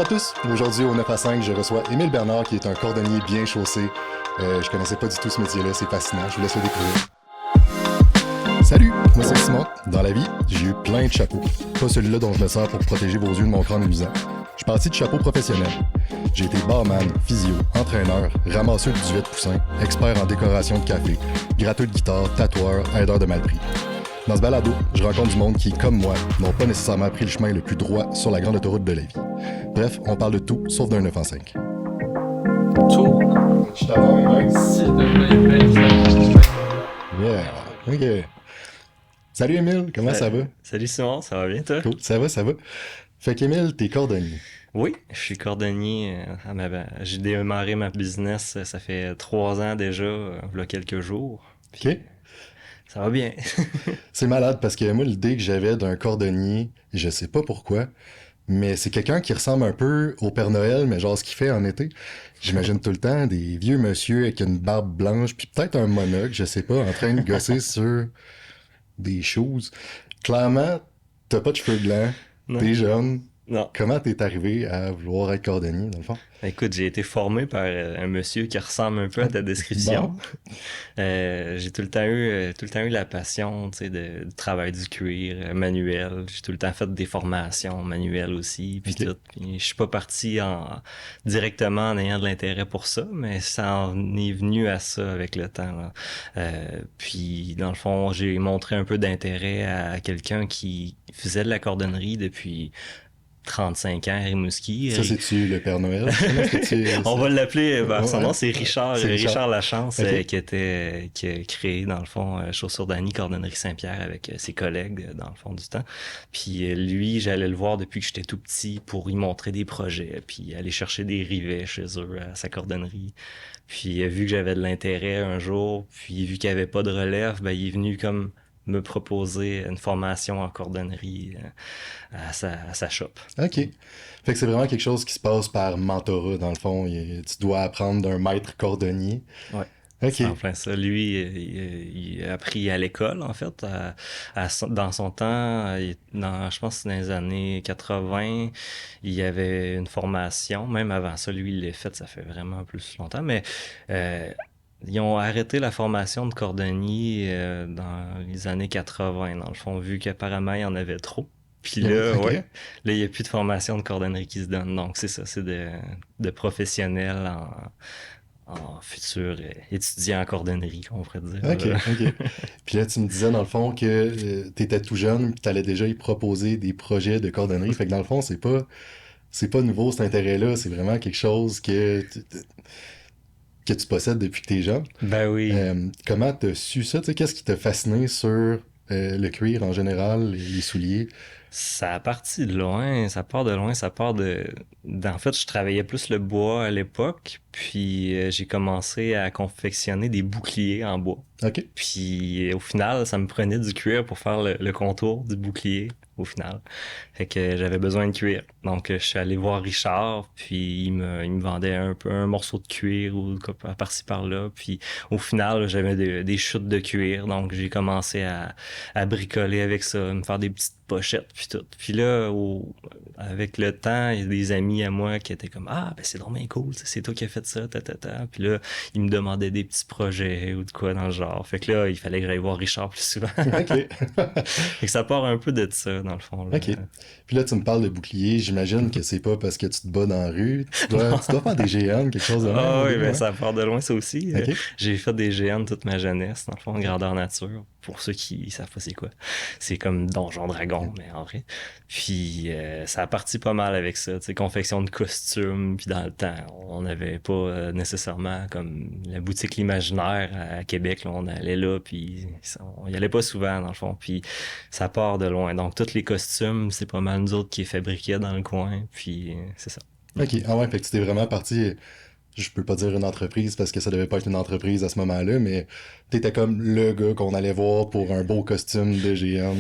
à tous! Aujourd'hui, au 9 à 5, je reçois Émile Bernard, qui est un cordonnier bien chaussé. Je connaissais pas du tout ce métier-là, c'est fascinant, je vous laisse le découvrir. Salut, moi c'est Simon. Dans la vie, j'ai eu plein de chapeaux. Pas celui-là dont je me sers pour protéger vos yeux de mon crâne luisant. Je suis parti de chapeaux professionnels. J'ai été barman, physio, entraîneur, ramasseur de 18 poussins, expert en décoration de café, gratteux de guitare, tatoueur, aideur de malpris. Dans ce balado, je rencontre du monde qui, comme moi, n'ont pas nécessairement pris le chemin le plus droit sur la grande autoroute de la vie. Bref, on parle de tout, sauf d'un 9 en 5. Tout. Je t'avance, mec. C'est de Yeah, ok. Salut Émile, comment ça va? Salut Simon, ça va bien toi? Cool, ça va, ça va. Fait qu'Émile, t'es cordonnier. Oui, je suis cordonnier. J'ai démarré ma business, ça fait 3 ans déjà, il y a quelques jours. Puis, Ok. ça va bien. C'est malade parce que moi, l'idée que j'avais d'un cordonnier, je sais pas pourquoi, mais c'est quelqu'un qui ressemble un peu au Père Noël, mais genre ce qu'il fait en été. J'imagine tout le temps des vieux monsieur avec une barbe blanche, puis peut-être un monocle, je sais pas, en train de gosser sur des choses. Clairement, t'as pas de cheveux blancs, Non. t'es jeune. Non. Comment t'es arrivé à vouloir être cordonnier, dans le fond? Écoute, j'ai été formé par un monsieur qui ressemble un peu à ta description. Bon. J'ai tout le temps eu la passion, tu sais, du travail du cuir, manuel. J'ai tout le temps fait des formations manuelles aussi, puis Ok. tout. Puis je suis pas parti directement en ayant de l'intérêt pour ça, mais ça en est venu à ça avec le temps, là. Puis dans le fond, j'ai montré un peu d'intérêt à quelqu'un qui faisait de la cordonnerie depuis 35 ans à Rimouski. Ça, c'est-tu le Père Noël? Comment est-ce que tu... On va l'appeler, son Ouais. nom c'est Richard, C'est Richard. Richard Lachance, Ok. qui a créé dans le fond Chaussures d'Annie, Cordonnerie Saint-Pierre avec ses collègues dans le fond du temps. Puis lui, j'allais le voir depuis que j'étais tout petit pour lui montrer des projets, puis aller chercher des rivets chez eux à sa cordonnerie. Puis vu que j'avais de l'intérêt un jour, puis vu qu'il n'y avait pas de relève, ben il est venu comme me proposer une formation en cordonnerie à sa shop. OK. Fait que c'est vraiment quelque chose qui se passe par mentorat, dans le fond. Tu dois apprendre d'un maître cordonnier. Ouais. OK. C'est en plein ça. Lui, il a appris à l'école, en fait. Dans son temps, je pense que c'est dans les années 80, il y avait une formation. Même avant ça, lui, il l'a fait, ça fait vraiment plus longtemps. Mais ils ont arrêté la formation de cordonnier dans les années 80, dans le fond, vu qu'apparemment, il y en avait trop. Puis là, OK. ouais, là, il n'y a plus de formation de cordonnerie qui se donne. Donc, c'est ça, c'est de professionnels en futur étudiant en cordonnerie, qu'on pourrait dire. OK, Là. OK. Puis là, tu me disais, dans le fond, que t'étais tout jeune, puis t'allais déjà y proposer des projets de cordonnerie. Fait que dans le fond, c'est pas nouveau, cet intérêt-là. C'est vraiment quelque chose que tu possèdes depuis que t'es jeune. Ben oui. Comment t'as su ça? Tu sais, qu'est-ce qui t'a fasciné sur le cuir en général, les souliers? Ça a parti de loin, ça part de loin, en fait, je travaillais plus le bois à l'époque, puis j'ai commencé à confectionner des boucliers en bois. OK. Puis au final, ça me prenait du cuir pour faire le contour du bouclier, au final. Fait que j'avais besoin de cuir. Donc je suis allé voir Richard, puis il me vendait un peu un morceau de cuir ou par-ci par-là. Puis au final, j'avais des chutes de cuir, donc j'ai commencé à bricoler avec ça, me faire des petites pochettes, puis tout. Puis là, avec le temps, il y a des amis à moi qui étaient comme « Ah, ben c'est vraiment cool, c'est toi qui as fait ça, ta. » Puis là, ils me demandaient des petits projets ou de quoi dans le genre. Fait que là, il fallait que j'aille voir Richard plus souvent. OK. Fait que ça part un peu de ça, dans le fond. Là. OK. Puis là, tu me parles de bouclier. J'imagine que c'est pas parce que tu te bats dans la rue. Tu dois faire des GN, quelque chose de même. Ah au oui, début, ben ouais? ça part de loin, ça aussi. OK. J'ai fait des GN toute ma jeunesse, dans le fond, grandeur nature. Pour ceux qui savent pas c'est quoi. C'est comme Donjon Dragon, mais en vrai. Puis ça a parti pas mal avec ça, tu sais, confection de costumes. Puis dans le temps, on n'avait pas nécessairement comme la boutique L'Imaginaire à Québec. Là, on allait là, puis on y allait pas souvent, dans le fond. Puis ça part de loin. Donc tous les costumes, c'est pas mal nous autres qui les fabriquaient dans le coin. Puis c'est ça. OK. Ah ouais, fait que tu t'es vraiment parti. Je peux pas dire une entreprise parce que ça devait pas être une entreprise à ce moment-là, mais t'étais comme le gars qu'on allait voir pour un beau costume de GN.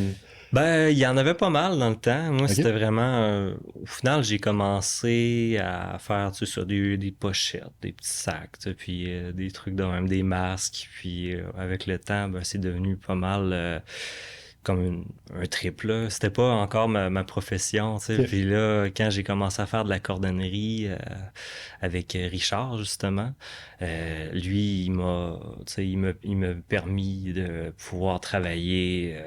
Ben, il y en avait pas mal dans le temps. Moi, OK. c'était vraiment... au final, j'ai commencé à faire, tu sais, ça, des pochettes, des petits sacs, tu sais, puis des trucs de même, des masques. Puis avec le temps, ben, c'est devenu pas mal un trip, là. C'était pas encore ma profession, tu sais. Ok. Puis là, quand j'ai commencé à faire de la cordonnerie avec Richard, justement, lui, tu sais, il m'a permis de pouvoir travailler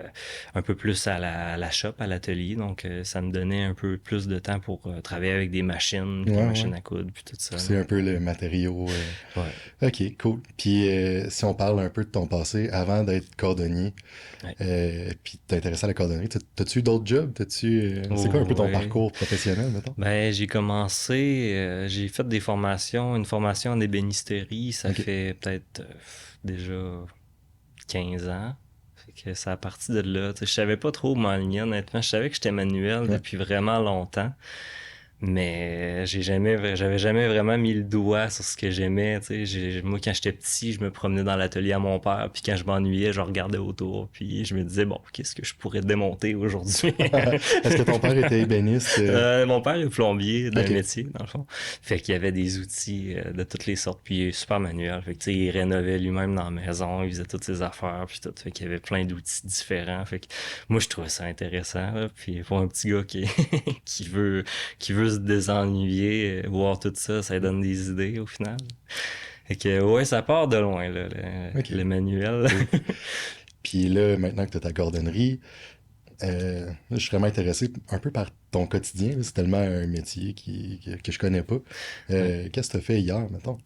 un peu plus à la shop, à l'atelier. Donc, ça me donnait un peu plus de temps pour travailler avec des machines, puis des Ouais, ouais. machines à coudre, puis tout ça, là. C'est un peu le matériau. Ouais, Ok, cool. Puis si on parle un peu de ton passé, avant d'être cordonnier, ouais. puis t'es intéressé à la cordonnerie, t'as-tu d'autres jobs? C'est quoi un peu ton Ouais. parcours professionnel, mettons? Ben, j'ai commencé, j'ai fait des formations, une formation en ébénisterie, ça Ok. fait peut-être déjà 15 ans. Fait que c'est à partir de là. Tu sais, je savais pas trop m'aligner, honnêtement. Je savais que j'étais manuel Ouais. depuis vraiment longtemps. Mais j'avais jamais vraiment mis le doigt sur ce que j'aimais. Tu sais, moi, quand j'étais petit, je me promenais dans l'atelier à mon père, puis quand je m'ennuyais, je regardais autour, puis je me disais, bon, qu'est-ce que je pourrais démonter aujourd'hui? Est-ce que ton père était ébéniste? Mon père est plombier d'un Ok. métier, dans le fond. Fait qu'il y avait des outils de toutes les sortes, puis il est super manuel. Fait que, tu sais, il rénovait lui-même dans la maison, il faisait toutes ses affaires, puis tout. Fait qu'il y avait plein d'outils différents. Fait que moi, je trouvais ça intéressant, là. Puis pour un petit gars qui veut se désennuyer, voir tout ça, ça lui donne des idées au final. Fait que, ouais, ça part de loin, là, Ok. le manuel. Cool. Puis là, maintenant que t'as ta cordonnerie, je suis vraiment intéressé un peu par ton quotidien, là. C'est tellement un métier que je connais pas. Ouais. Qu'est-ce que t'as fait hier, mettons?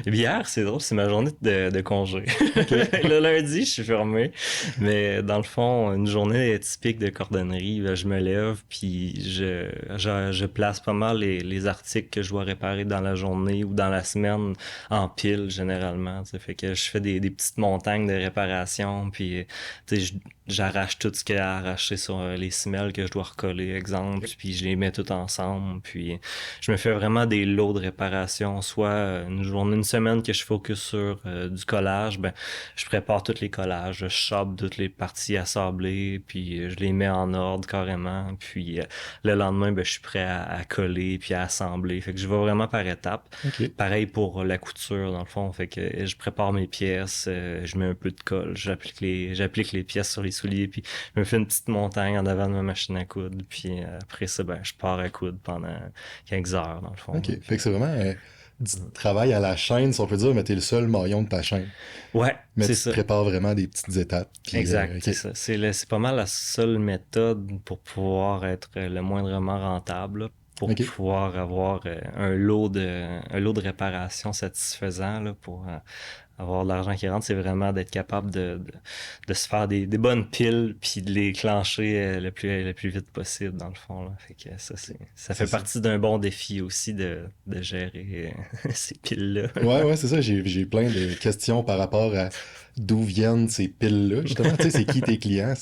Hier, c'est drôle, c'est ma journée de congé. Ok. Le lundi, je suis fermé. Mais dans le fond, une journée typique de cordonnerie, ben, je me lève, puis je place pas mal les articles que je dois réparer dans la journée ou dans la semaine en pile, généralement. Ça fait que je fais des petites montagnes de réparation, puis tu sais, j'arrache tout ce qu'il y a à arracher sur les semelles que je dois recoller, exemple, puis je les mets tout ensemble, puis je me fais vraiment des lots de réparation, soit une semaine que je focus sur du collage, ben je prépare tous les collages, je chope toutes les parties à sabler, puis je les mets en ordre carrément, puis le lendemain, ben je suis prêt à coller puis à assembler, fait que je vais vraiment par étapes. Ok. Pareil pour la couture, dans le fond, fait que je prépare mes pièces, je mets un peu de colle, j'applique les pièces sur les souliers, puis je me fais une petite montagne en avant de ma machine à coudre, puis après ça, ben je pars à coudre pendant quelques heures, dans le fond. Ok. Là. Fait que c'est vraiment du travail à la chaîne, si on peut dire, mais t'es le seul maillon de ta chaîne. Ouais, Mais c'est tu te ça. prépares vraiment des petites étapes. Puis, Exact, ok. c'est ça. C'est pas mal la seule méthode pour pouvoir être le moindrement rentable, là, pour Ok. pouvoir avoir un lot de réparation satisfaisant, là, pour avoir de l'argent qui rentre, c'est vraiment d'être capable de se faire des bonnes piles puis de les clencher le plus vite possible, dans le fond, là. Fait que ça fait C'est ça. partie d'un bon défi aussi de gérer ces piles-là. Ouais, c'est ça. J'ai plein de questions par rapport à d'où viennent ces piles-là, justement. Tu sais, c'est qui tes clients?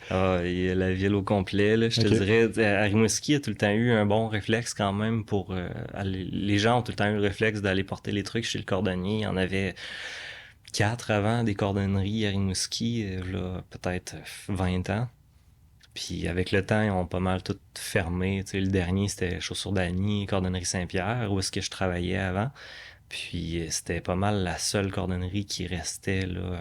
Ah, et la ville au complet, là, je te Ok. dirais, à Rimouski a tout le temps eu un bon réflexe quand même pour les gens ont tout le temps eu le réflexe d'aller porter les trucs chez le cordonnier. Il y en avait 4 avant des cordonneries à Rimouski, là, peut-être 20 ans. Puis avec le temps, ils ont pas mal tout fermé. Tu sais, le dernier, c'était Chaussures d'Agny, Cordonnerie Saint-Pierre, où est-ce que je travaillais avant. Puis c'était pas mal la seule cordonnerie qui restait là.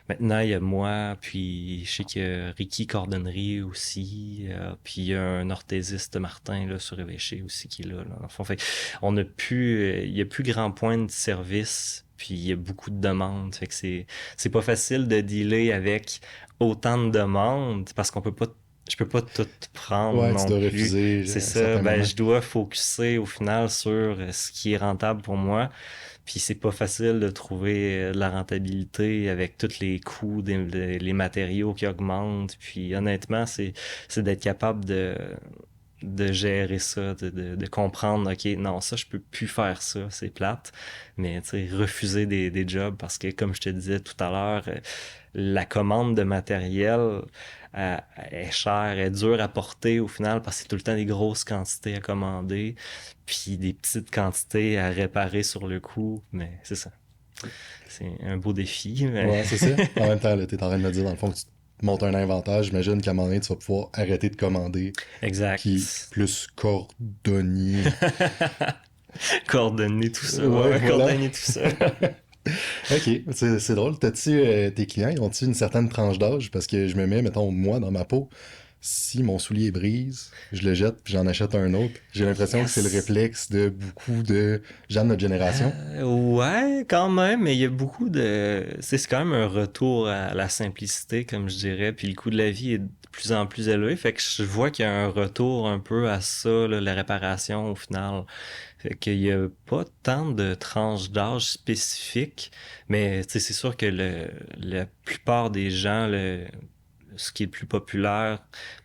Maintenant, il y a moi, puis je sais qu'il y a Ricky Cordonnerie aussi, puis il y a un orthésiste Martin là sur Évêché aussi qui est là. Dans le fond, fait on a plus, il y a plus grand point de service, puis il y a beaucoup de demandes. Fait que c'est pas facile de dealer avec autant de demandes parce qu'on peut pas je peux pas tout prendre Ouais, tu non dois plus. refuser C'est à ça, certains ben moments. je dois focuser au final sur ce qui est rentable pour moi. Puis c'est pas facile de trouver de la rentabilité avec tous les coûts, les matériaux qui augmentent. Puis honnêtement, c'est d'être capable de gérer ça, de comprendre, OK, non, ça, je peux plus faire ça, c'est plate. Mais, tu sais, refuser des jobs parce que, comme je te disais tout à l'heure, la commande de matériel est chère, est dure à porter au final parce que c'est tout le temps des grosses quantités à commander, puis des petites quantités à réparer sur le coup. Mais c'est ça. C'est un beau défi, mais... Ouais, c'est ça. En même temps, là, t'es en train de me dire, dans le fond, que tu montes un inventaire. J'imagine qu'à un moment donné, tu vas pouvoir arrêter de commander. Puis Exact. plus cordonnier. Coordonner tout ça. Ouais, Ouais, voilà. coordonner tout ça. OK, c'est drôle. T'as-tu, tes clients, ils ont-tu une certaine tranche d'âge? Parce que je me mets, mettons, moi, dans ma peau. Si mon soulier brise, je le jette puis j'en achète un autre. J'ai l'impression que c'est le Yes! réflexe de beaucoup de gens de notre génération. Ouais, quand même, mais il y a beaucoup de... C'est quand même un retour à la simplicité, comme je dirais, puis le coût de la vie est de plus en plus élevé, fait que je vois qu'il y a un retour un peu à ça, là, la réparation au final. Fait qu'il y a pas tant de tranches d'âge spécifiques, mais tu sais, c'est sûr que la plupart des gens, ce qui est le plus populaire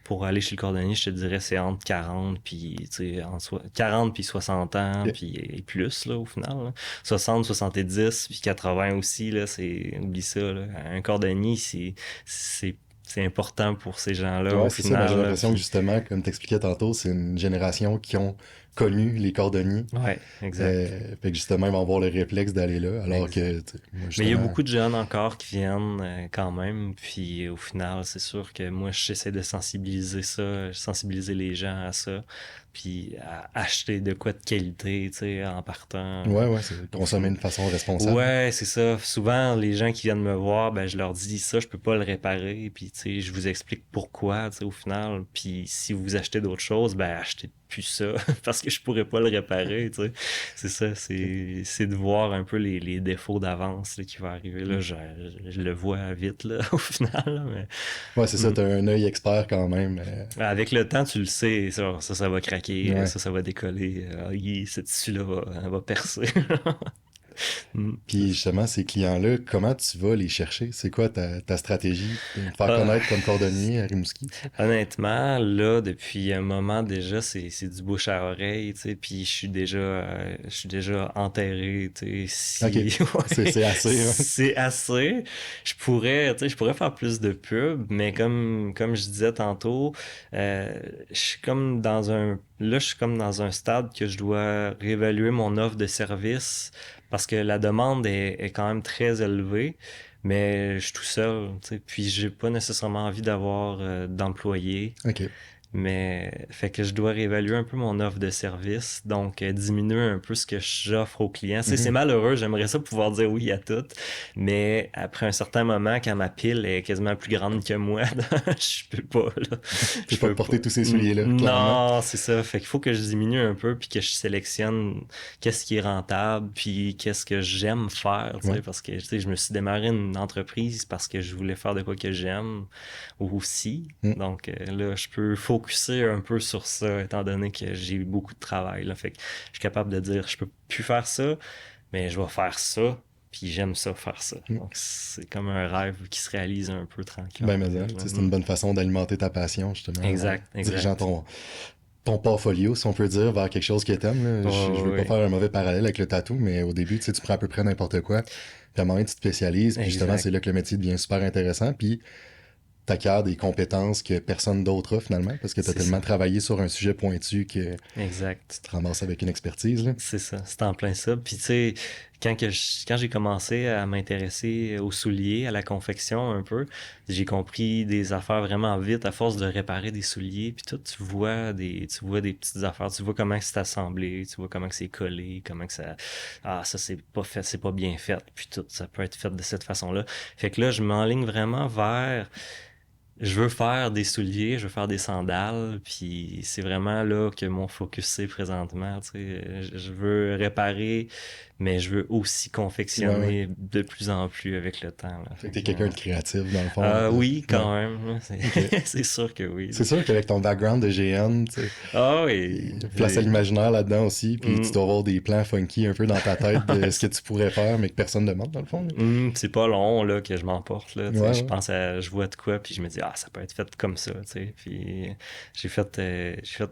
pour aller chez le cordonnier, je te dirais, c'est entre 40 puis, tu sais, 40 puis 60 ans, Ok. puis et plus, là, au final, là. 60, 70, puis 80 aussi, là, oublie ça, là. Un cordonnier, c'est important pour ces gens-là, Ouais, au c'est ça. Ben, j'ai final, là, l'impression que puis, justement, comme t'expliquais tantôt, c'est une génération qui ont connu les cordonniers. ouais, exact. Fait que justement, ils vont avoir le réflexe d'aller là. Alors Exact. que, tu sais, moi, Mais il y a justement, beaucoup de jeunes encore qui viennent quand même, puis au final, c'est sûr que moi, j'essaie de sensibiliser les gens à ça, puis à acheter de quoi de qualité, tu sais, en partant. ouais, c'est Au consommer fin- de façon responsable. Ouais, c'est ça. Souvent, les gens qui viennent me voir, ben, je leur dis ça, je peux pas le réparer, puis tu sais, je vous explique pourquoi, tu sais, au final. Puis si vous achetez d'autres choses, ben, achetez plus ça, parce que je pourrais pas le réparer, tu sais. C'est ça, c'est de voir un peu les défauts d'avance là, qui vont arriver. Là, je le vois vite, là, au final, là, mais Ouais, c'est ça, mm. t'as un œil expert quand même. Avec le temps, tu le sais, ça va craquer, Ouais. ça va décoller. Ce tissu-là va percer. Mm. Puis justement, ces clients-là, comment tu vas les chercher? C'est quoi ta stratégie de te faire Ah, connaître comme cordonnier à Rimouski? honnêtement, là, depuis un moment déjà, c'est du bouche à oreille, tu sais, puis je suis déjà enterré, tu sais, OK, si, ouais, c'est assez, hein? c'est assez. Tu sais, je pourrais faire plus de pub, mais comme je disais tantôt, je suis comme là, je suis comme dans un stade que je dois réévaluer mon offre de service parce que la demande est quand même très élevée. Mais je suis tout seul, tu sais, puis j'ai pas nécessairement envie d'avoir d'employés. OK. Mais fait que je dois réévaluer un peu mon offre de service, donc diminuer un peu ce que j'offre aux clients. C'est Mhm. malheureux, j'aimerais ça pouvoir dire oui à tout, mais après un certain moment, quand ma pile est quasiment plus grande que moi, je peux pas, là. Tu peux Je pas te peux pas. porter tous ces souliers-là, clairement. Non, c'est ça. Fait qu'il faut que je diminue un peu, puis que je sélectionne qu'est-ce qui est rentable, puis qu'est-ce que j'aime faire, tu Ouais. sais, parce que, tu sais, je me suis démarré une entreprise parce que je voulais faire de quoi que j'aime aussi. Mm. Donc là, je peux focuser un peu sur ça, étant donné que j'ai eu beaucoup de travail. Là. Fait que je suis capable de dire, je peux plus faire ça, mais je vais faire ça, puis j'aime ça faire ça. Mm. Donc c'est comme un rêve qui se réalise un peu Ben, tranquillement. mais hein, tu sais, c'est une bonne façon d'alimenter ta passion, justement, en Exact, dirigeant exact. ton portfolio, si on peut dire, vers quelque chose que t'aimes, là. Je Oh, veux pas oui, faire un mauvais parallèle avec le tatou, mais au début, tu sais, tu prends à peu près n'importe quoi, puis à un moment donné, tu te spécialises, puis justement, c'est exact. là que le métier devient super intéressant, puis t'acquiers des compétences que personne d'autre a, finalement, parce que t'as C'est ça. tellement travaillé sur un sujet pointu que Exact. tu te ramasses avec une expertise, là. C'est ça, c'est en plein ça. Puis tu sais, quand j'ai commencé à m'intéresser aux souliers, à la confection un peu, j'ai compris des affaires vraiment vite à force de réparer des souliers. Puis tout, tu vois des petites affaires, tu vois comment c'est assemblé, tu vois comment que c'est collé, comment que ça c'est pas fait, c'est pas bien fait. Puis tout, ça peut être fait de cette façon-là. Fait que là, je m'enligne vraiment vers je veux faire des souliers, je veux faire des sandales, puis c'est vraiment là que mon focus c'est présentement, tu sais. Je veux réparer, mais je veux aussi Ouais, ouais. confectionner de plus en plus avec le temps, là. Fait Fait que t'es que, quelqu'un de créatif, dans le fond. oui, Ouais. quand même, là, OK. c'est sûr que oui, là. C'est sûr qu'avec ton background de GN, tu sais, Ah oui, place à l'imaginaire là-dedans aussi, puis tu Mm, dois avoir des plans funky un peu dans ta tête de ce que tu pourrais faire, mais que personne ne demande, dans le fond, là. c'est pas long là que je m'emporte là, tu sais, Ouais, ouais. je vois de quoi puis je me dis ça peut être fait comme ça, tu sais. Puis j'ai fait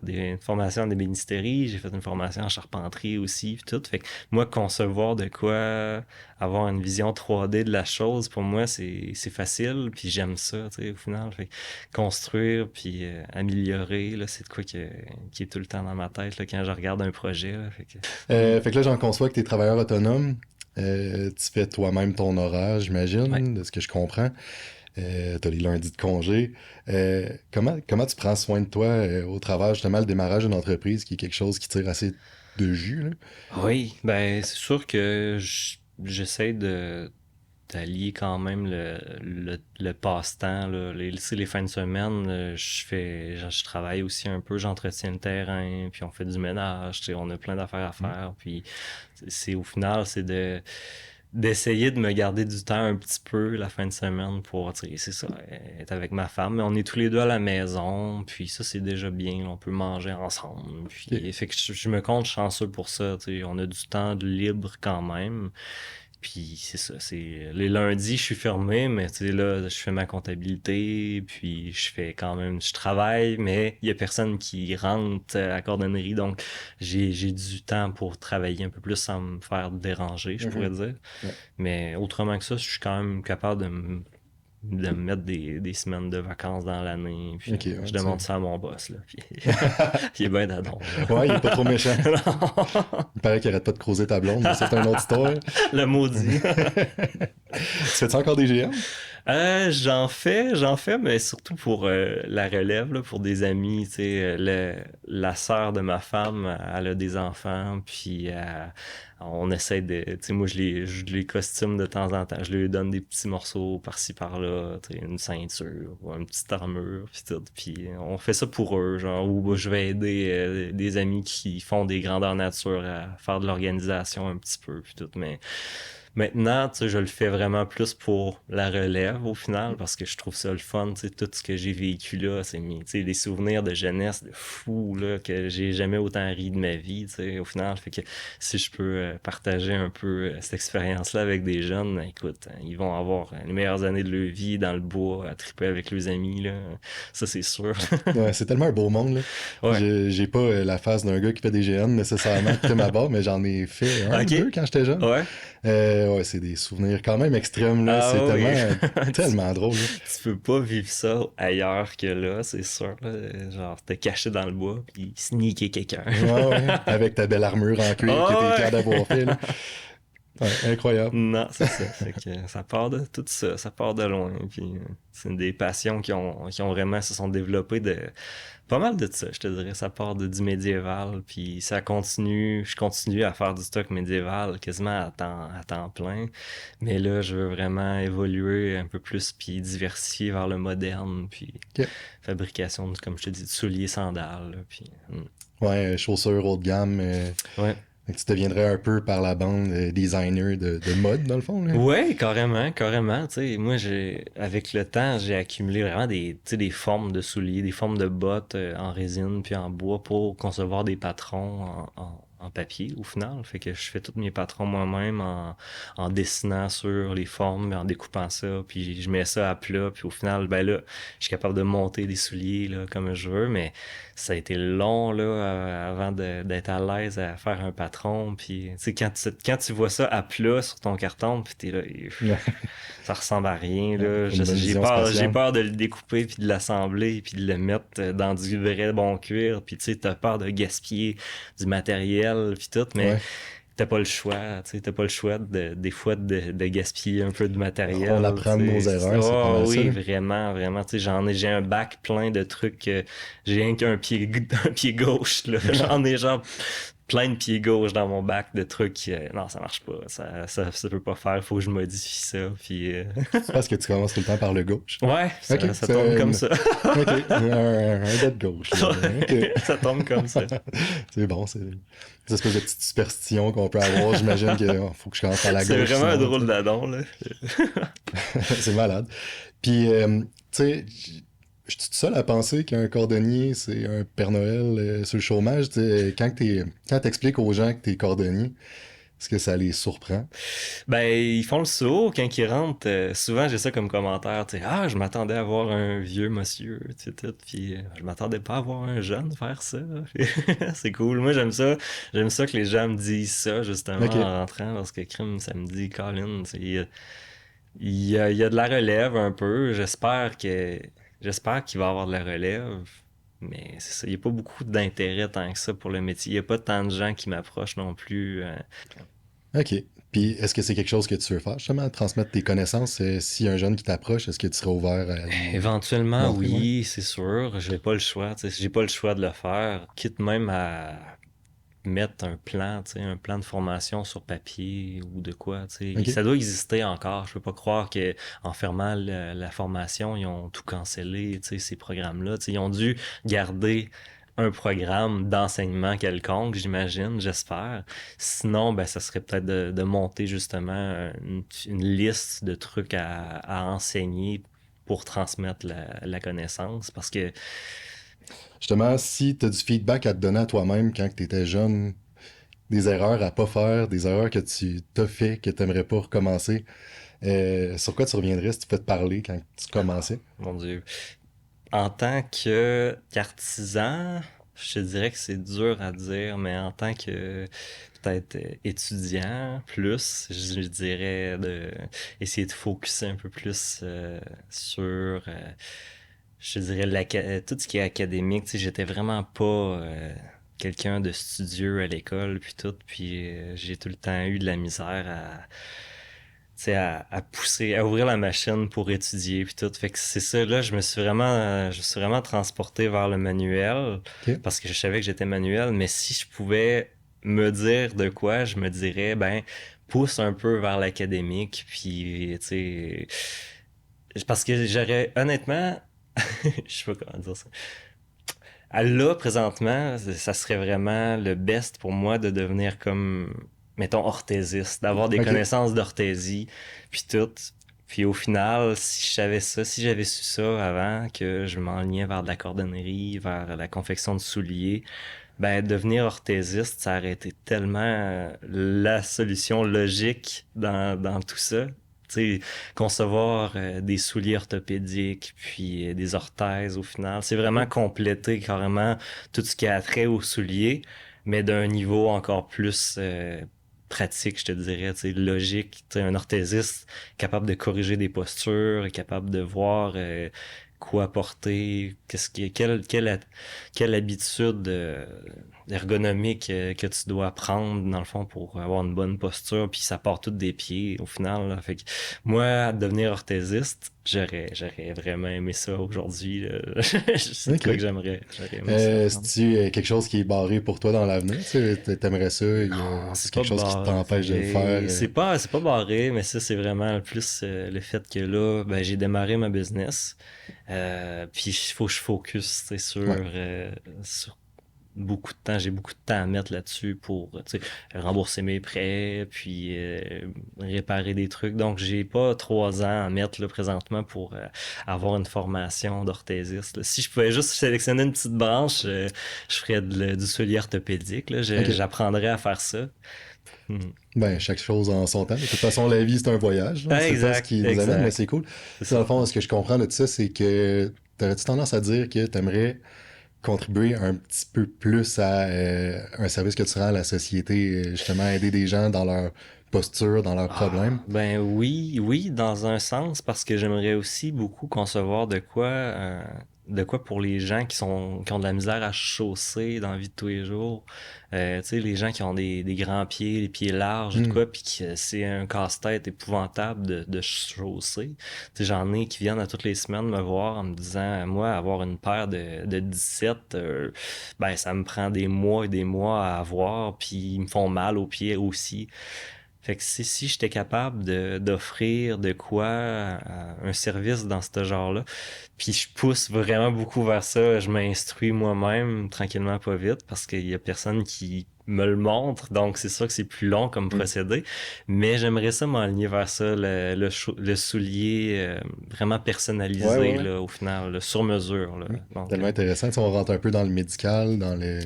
une formation en ébénisterie, j'ai fait une formation en charpenterie aussi, puis tout. Fait que moi concevoir de quoi, avoir une vision 3D de la chose pour moi c'est facile, puis j'aime ça, tu sais au final. Fait que construire puis améliorer là, c'est de quoi qui est tout le temps dans ma tête là, quand je regarde un projet là, fait que Fait que là, j'en conçois que t'es travailleur autonome. Tu fais toi-même ton horaire, ouais. j'imagine, de ce que je comprends. T'as les lundis de congé. Comment tu prends soin de toi au travers, justement, le démarrage d'une entreprise qui est quelque chose qui tire assez de jus, là? Oui, ben c'est sûr que j'essaie d'allier quand même le passe-temps, là. Les fins de semaine, je travaille aussi un peu, j'entretiens le terrain, puis on fait du ménage, tu sais, on a plein d'affaires à faire, puis au final, c'est d'essayer de me garder du temps un petit peu la fin de semaine pour, tu sais, c'est ça, être avec ma femme. Mais on est tous les deux à la maison, puis ça, c'est déjà bien. On peut manger ensemble. Puis, fait que je me compte chanceux pour ça. Tu sais, on a du temps de libre quand même. Puis c'est ça, les lundis, je suis fermé, mais tu sais, là, je fais ma comptabilité, puis je travaille, mais il y a personne qui rentre à la cordonnerie, donc j'ai du temps pour travailler un peu plus sans me faire déranger, je pourrais dire. Ouais. Mais autrement que ça, je suis quand même capable de me mettre des semaines de vacances dans l'année. Puis Ok, ouais, je demande ça à mon boss, là. Puis il est bien d'adon. Ouais, il est pas trop méchant. Il paraît qu'il arrête pas de creuser ta blonde, mais c'est une autre histoire. Le maudit. Tu fais-tu encore des GM? J'en fais, mais surtout pour la relève, là, pour des amis, tu sais, la sœur de ma femme, elle a des enfants, puis on essaie tu sais, moi je les costume de temps en temps, je lui donne des petits morceaux par-ci par-là, tu sais, une ceinture, ou une petite armure, puis tout, puis on fait ça pour eux, genre, ou je vais aider des amis qui font des grandeurs nature à faire de l'organisation un petit peu, puis tout, mais maintenant, tu sais, je le fais vraiment plus pour la relève au final parce que je trouve ça le fun, tu sais, tout ce que j'ai vécu là, tu sais, des souvenirs de jeunesse de fou là que j'ai jamais autant ri de ma vie, tu sais, au final, fait que si je peux partager un peu cette expérience-là avec des jeunes, écoute, ils vont avoir les meilleures années de leur vie dans le bois, à triper avec leurs amis là, ça c'est sûr. Ouais, c'est tellement un beau monde, là. Ouais. J'ai pas la face d'un gars qui fait des GN nécessairement de ma barre, mais j'en ai fait un ou deux quand j'étais jeune. Ouais. Ouais, c'est des souvenirs quand même extrêmes, là. Ah C'est oui. tellement drôle, là. Tu peux pas vivre ça ailleurs que là, c'est sûr. Là. Genre, te cacher dans le bois puis sneaker quelqu'un. Ouais, ouais. Avec ta belle armure en cuir que t'es fier d'avoir fait, là. Ouais, incroyable. Non, c'est ça. Fait que ça part de tout ça, ça part de loin. Puis c'est des passions qui ont vraiment se sont développées de pas mal de ça, je te dirais. Ça part du médiéval, puis ça continue. Je continue à faire du stock médiéval quasiment à temps plein. Mais là, je veux vraiment évoluer un peu plus, puis diversifier vers le moderne, puis fabrication, comme je te dis, de souliers, sandales. Là, puis, Ouais, chaussures haut de gamme. Ouais. Tu deviendrais un peu par la bande designer de mode, dans le fond, là. Ouais, carrément. Tu sais, moi, avec le temps, j'ai accumulé vraiment des formes de souliers, des formes de bottes en résine puis en bois pour concevoir des patrons en papier, au final. Fait que je fais tous mes patrons moi-même en dessinant sur les formes, en découpant ça, puis je mets ça à plat, puis au final, ben là, je suis capable de monter des souliers là, comme je veux, mais ça a été long là avant d'être à l'aise à faire un patron, puis tu sais quand tu vois ça à plat sur ton carton, puis t'es là, ça ressemble à rien là. J'ai peur de le découper puis de l'assembler puis de le mettre dans du vrai bon cuir, puis tu sais t'as peur de gaspiller du matériel puis tout, mais t'as pas le choix, tu sais, t'as pas le choix des fois de gaspiller un peu de matériel. On apprend de nos erreurs, c'est pas mal oui, ça. vraiment, tu sais, j'ai un bac plein de trucs, j'ai rien qu'un pied gauche, là, j'en ai genre plein de pieds gauche dans mon bac de trucs, non, ça marche pas, ça peut pas faire, faut que je modifie ça, puis... C'est parce que tu commences tout le temps par le gauche. Ouais, ça tombe comme ça. OK, un dead gauche. Là. Okay. Ça tombe comme ça. C'est bon, c'est une espèce de petite superstition qu'on peut avoir. J'imagine qu'il faut que je commence par la gauche. C'est vraiment un drôle d'adon, là. C'est malade. Puis, tu sais, je suis tout seul à penser qu'un cordonnier, c'est un Père Noël sur le chômage. Quand t'expliques aux gens que t'es cordonnier, est-ce que ça les surprend? Ben, ils font le saut quand ils rentrent. Souvent, j'ai ça comme commentaire. Tu sais, je m'attendais à voir un vieux monsieur, tu sais, puis je m'attendais pas à voir un jeune faire ça. C'est cool. Moi, j'aime ça. J'aime ça que les gens me disent ça, justement, en rentrant, parce que crime, ça me dit, Colin, il y a de la relève un peu. J'espère qu'il va y avoir de la relève. Mais c'est ça, il n'y a pas beaucoup d'intérêt tant que ça pour le métier. Il n'y a pas tant de gens qui m'approchent non plus. OK. Puis, est-ce que c'est quelque chose que tu veux faire, justement, transmettre tes connaissances? S'il y a un jeune qui t'approche, est-ce que tu serais ouvert à... Éventuellement, oui, c'est sûr. J'ai pas le choix. J'ai pas le choix de le faire. Quitte même mettre un plan, tu sais, un plan de formation sur papier ou de quoi, tu sais. OK. Ça doit exister encore. Je peux pas croire que en fermant la formation, ils ont tout cancellé, tu sais, ces programmes-là. Tu sais, ils ont dû garder un programme d'enseignement quelconque, j'imagine, j'espère. Sinon, ben, ça serait peut-être de monter justement une liste de trucs à enseigner pour transmettre la connaissance. Parce que Justement, si tu as du feedback à te donner à toi-même quand tu étais jeune, des erreurs à pas faire, des erreurs que tu t'as fait, que tu n'aimerais pas recommencer, sur quoi tu reviendrais si tu peux te parler quand tu commençais? mon Dieu. En tant qu'artisan, je te dirais que c'est dur à dire, mais en tant que peut-être étudiant, plus, je dirais de essayer de focuser un peu plus sur, je te dirais, tout ce qui est académique. Tu sais, j'étais vraiment pas quelqu'un de studieux à l'école, puis tout, puis j'ai tout le temps eu de la misère tu sais, à pousser, à ouvrir la machine pour étudier puis tout. Fait que c'est ça, là, je me suis vraiment transporté vers le manuel OK. parce que je savais que j'étais manuel, mais si je pouvais me dire de quoi, je me dirais, ben, pousse un peu vers l'académique, puis, tu sais, parce que j'aurais, honnêtement, je sais pas comment dire ça. Là, présentement, ça serait vraiment le best pour moi de devenir comme, mettons, orthésiste, d'avoir des OK. connaissances d'orthésie, puis tout. Puis au final, si je savais ça, si j'avais su ça avant, que je m'enlignais vers de la cordonnerie, vers la confection de souliers, ben devenir orthésiste, ça aurait été tellement la solution logique dans tout ça. Tu sais, concevoir des souliers orthopédiques, puis des orthèses au final. C'est vraiment compléter carrément tout ce qui a trait aux souliers, mais d'un niveau encore plus pratique, je te dirais, tu sais, logique. Tu sais, un orthésiste capable de corriger des postures, est capable de voir quoi porter, quelle habitude ergonomique que tu dois prendre dans le fond pour avoir une bonne posture, puis ça part tout des pieds au final, là. Fait que moi, devenir orthésiste, j'aurais vraiment aimé ça aujourd'hui, là. C'est OK. quoi que j'aurais aimé ça apprendre. C'est-tu quelque chose qui est barré pour toi dans l'avenir? Tu sais, t'aimerais ça? Non, C'est c'est pas quelque chose qui t'empêche de le faire? barré. C'est pas barré, mais ça, c'est vraiment le plus le fait que là, ben, j'ai démarré ma business. Puis il faut que je focus, c'est Ouais. sur beaucoup de temps. J'ai beaucoup de temps à mettre là-dessus pour, tu sais, rembourser mes prêts, puis réparer des trucs. Donc, j'ai pas 3 ans à mettre là, présentement pour avoir une formation d'orthésiste, là. Si je pouvais juste sélectionner une petite branche, je ferais du soulier orthopédique, là. OK. J'apprendrais à faire ça. Hmm. Ben, chaque chose en son temps. De toute façon, la vie, c'est un voyage, là. On sait pas ce Exact, qui nous amène, mais exact. c'est cool. C'est Ça, dans ça. le fond, ce que je comprends de ça, c'est que t'aurais-tu tendance à dire que t'aimerais contribuer un petit peu plus à un service que tu rends à la société, justement, aider des gens dans leur posture, dans leurs problèmes? Ben oui, oui, dans un sens, parce que j'aimerais aussi beaucoup concevoir de quoi pour les gens qui ont de la misère à chausser dans la vie de tous les jours. Tu sais, les gens qui ont des grands pieds, les pieds larges, ou de Hmm. quoi, puis que c'est un casse-tête épouvantable de chausser. Tu sais, j'en ai qui viennent à toutes les semaines me voir en me disant, moi, avoir une paire de 17, ben ça me prend des mois et des mois à avoir, puis ils me font mal aux pieds aussi. Fait que si j'étais capable d'offrir de quoi un service dans ce genre-là, puis je pousse vraiment beaucoup vers ça, je m'instruis moi-même tranquillement pas vite parce qu'il y a personne qui me le montre, donc c'est sûr que c'est plus long comme Hmm. procédé, mais j'aimerais ça m'aligner vers ça, le soulier vraiment Ouais, ouais, personnalisé ouais. là, au final, là, sur mesure là. Hmm. Donc, Tellement intéressant. Tu sais, on rentre un peu dans le médical, dans le...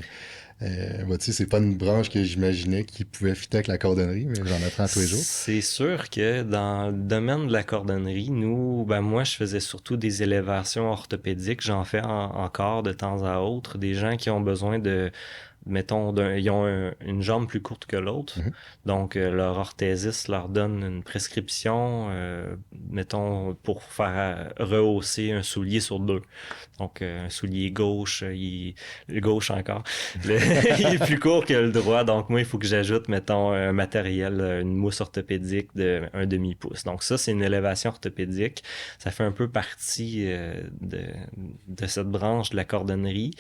bah, tu sais, c'est pas une branche que j'imaginais qui pouvait fitter avec la cordonnerie, mais j'en apprends tous les jours. c'est sûr que dans le domaine de la cordonnerie, nous, ben moi, je faisais surtout des élévations orthopédiques. J'en fais encore de temps à autre. Des gens qui ont besoin de, mettons, ils ont une jambe plus courte que l'autre. Mhm. Donc, leur orthésiste leur donne une prescription, mettons, pour faire rehausser un soulier sur deux. Donc, un soulier gauche, le gauche encore, il est plus court que le droit. Donc, moi, il faut que j'ajoute, mettons, un matériel, une mousse orthopédique de un demi-pouce. Donc, ça, c'est une élévation orthopédique. Ça fait un peu partie de cette branche de la cordonnerie.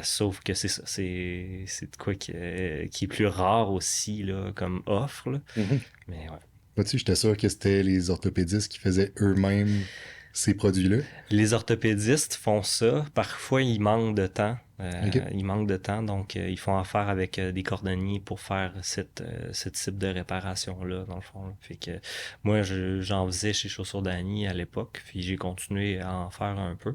Sauf que c'est ça, c'est de quoi qui est plus rare aussi, là, comme offre, là. Mhm. Mais ouais. Vois-tu, j'étais sûr que c'était les orthopédistes qui faisaient eux-mêmes ces produits-là. Les orthopédistes font ça. Parfois, ils manquent de temps. Ok. Ils manquent de temps, donc ils font affaire avec des cordonniers pour faire ce type de réparation-là, dans le fond, là. Fait que moi, j'en faisais chez Chaussures d'Annie à l'époque, puis j'ai continué à en faire un peu.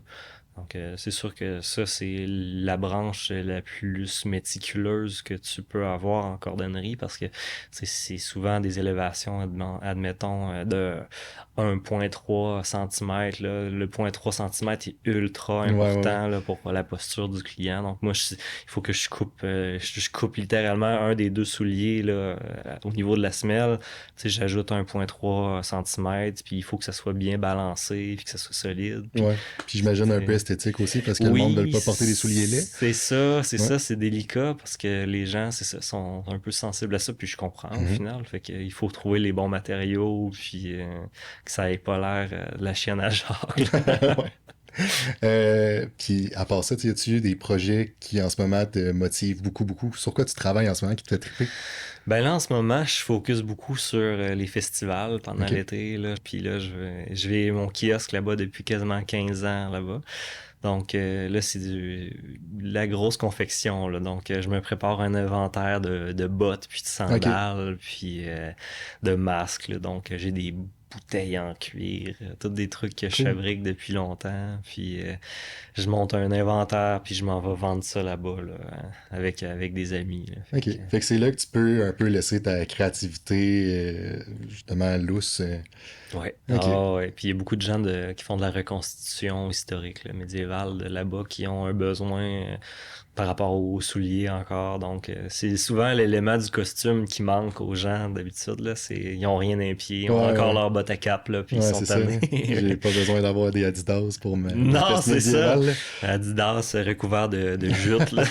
Donc, c'est sûr que ça, c'est la branche la plus méticuleuse que tu peux avoir en cordonnerie parce que c'est souvent des élévations, admettons, de 1,3 cm. Là. Le 0,3 cm est ultra important là, pour la posture du client. Donc, moi, il faut que je coupe je coupe littéralement un des deux souliers là, au niveau de la semelle. J'ajoute 1,3 cm, puis il faut que ça soit bien balancé, puis que ça soit solide. Puis, ouais. Puis j'imagine un peu esthétique aussi parce que le monde ne veut pas porter des souliers laids. C'est ça, c'est délicat parce que les gens, c'est ça, sont un peu sensibles à ça, puis je comprends au final. Fait qu'il faut trouver les bons matériaux, puis que ça ait pas l'air de la chienne à Jacques. Puis à part ça, y a-tu eu des projets qui en ce moment te motivent beaucoup, beaucoup? Sur quoi tu travailles en ce moment qui te fait triper? Ben là, en ce moment, je focus beaucoup sur les festivals pendant l'été. Là. Puis là, je vais mon kiosque là-bas depuis quasiment 15 ans là-bas. Donc là, c'est la grosse confection. Là. Donc, je me prépare un inventaire de bottes, puis de sandales, puis de masques. Là. Donc, j'ai des bouteilles en cuir, tous des trucs que je fabrique depuis longtemps. Puis je monte un inventaire, puis je m'en vais vendre ça là-bas là, avec des amis. Là. Fait que c'est là que tu peux un peu laisser ta créativité justement lousse. Ouais. Ouais. Puis il y a beaucoup de gens qui font de la reconstitution historique là, médiévale de là-bas qui ont un besoin par rapport aux souliers encore. Donc c'est souvent l'élément du costume qui manque aux gens d'habitude. Là. Ils ont rien d'un pied, ils ont encore leurs bottes à cap, là, puis ils sont tannés. J'ai pas besoin d'avoir des Adidas pour me... Non, c'est ça. Adidas recouvert de jute. Là.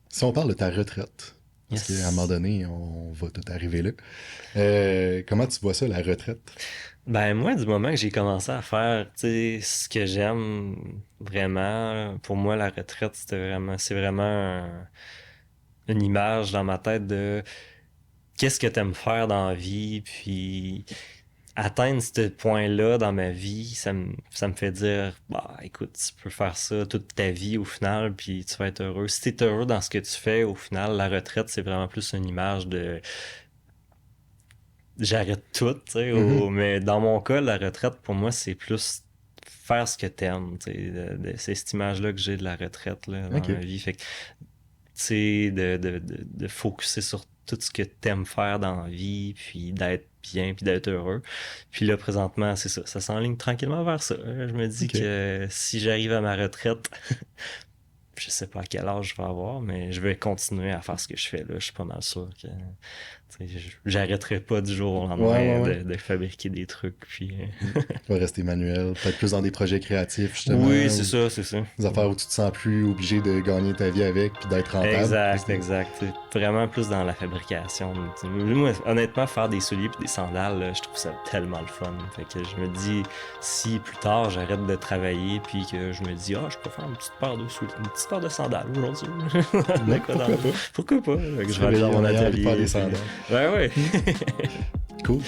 Si on parle de ta retraite, parce qu'à un moment donné, on va tout arriver là. Comment tu vois ça, la retraite? Ben moi, du moment que j'ai commencé à faire ce que j'aime vraiment, pour moi, la retraite, c'est vraiment une image dans ma tête de qu'est-ce que t'aimes faire dans la vie, puis atteindre ce point-là dans ma vie, ça me fait dire, bah, écoute, tu peux faire ça toute ta vie au final, puis tu vas être heureux. Si t'es heureux dans ce que tu fais, au final, la retraite, c'est vraiment plus une image de j'arrête tout, tu sais. Mais dans mon cas, la retraite, pour moi, c'est plus faire ce que t'aimes, tu sais. C'est cette image-là que j'ai de la retraite, là, dans ma vie. Fait que, tu sais, de focusser sur tout ce que t'aimes faire dans la vie, puis d'être bien, puis d'être heureux. Puis là, présentement, c'est ça. Ça s'enligne tranquillement vers ça. Je me dis que si j'arrive à ma retraite, je sais pas à quel âge je vais avoir, mais je vais continuer à faire ce que je fais là. Je suis pas mal sûr que j'arrêterai pas du jour au lendemain de fabriquer des trucs. Puis tu vas rester manuel, peut-être plus dans des projets créatifs, justement. Oui, c'est ça. Des affaires où tu te sens plus obligé de gagner ta vie avec puis d'être rentable. Exact. Vraiment plus dans la fabrication. Moi, honnêtement, faire des souliers et des sandales, là, je trouve ça tellement le fun. Fait que je me dis, si plus tard j'arrête de travailler puis que je me dis, je peux faire une petite paire de souliers, une petite paire de sandales aujourd'hui. Pourquoi pas? Je vais aller dans mon atelier. Faire des sandales. Ouais. Cool.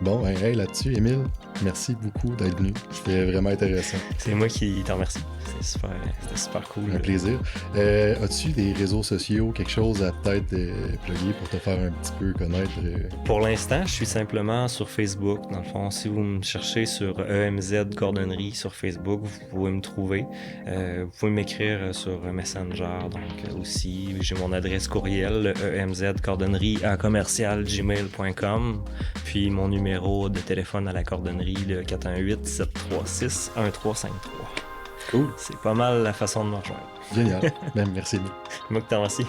Bon, hey, là-dessus, Émile, merci beaucoup d'être venu. C'était vraiment intéressant. C'est moi qui t'en remercie. C'était super cool. Un plaisir. As-tu des réseaux sociaux, quelque chose à peut-être plugger pour te faire un petit peu connaître? Pour l'instant, je suis simplement sur Facebook. Dans le fond, si vous me cherchez sur EMZ Cordonnerie sur Facebook, vous pouvez me trouver. Vous pouvez m'écrire sur Messenger. Donc aussi, j'ai mon adresse courriel, emzcordonnerie@gmail.com. Puis mon numéro de téléphone à la cordonnerie, le 418-736-1353. Cool. C'est pas mal la façon de me rejoindre. Génial. Merci. Moi que t'en remercie.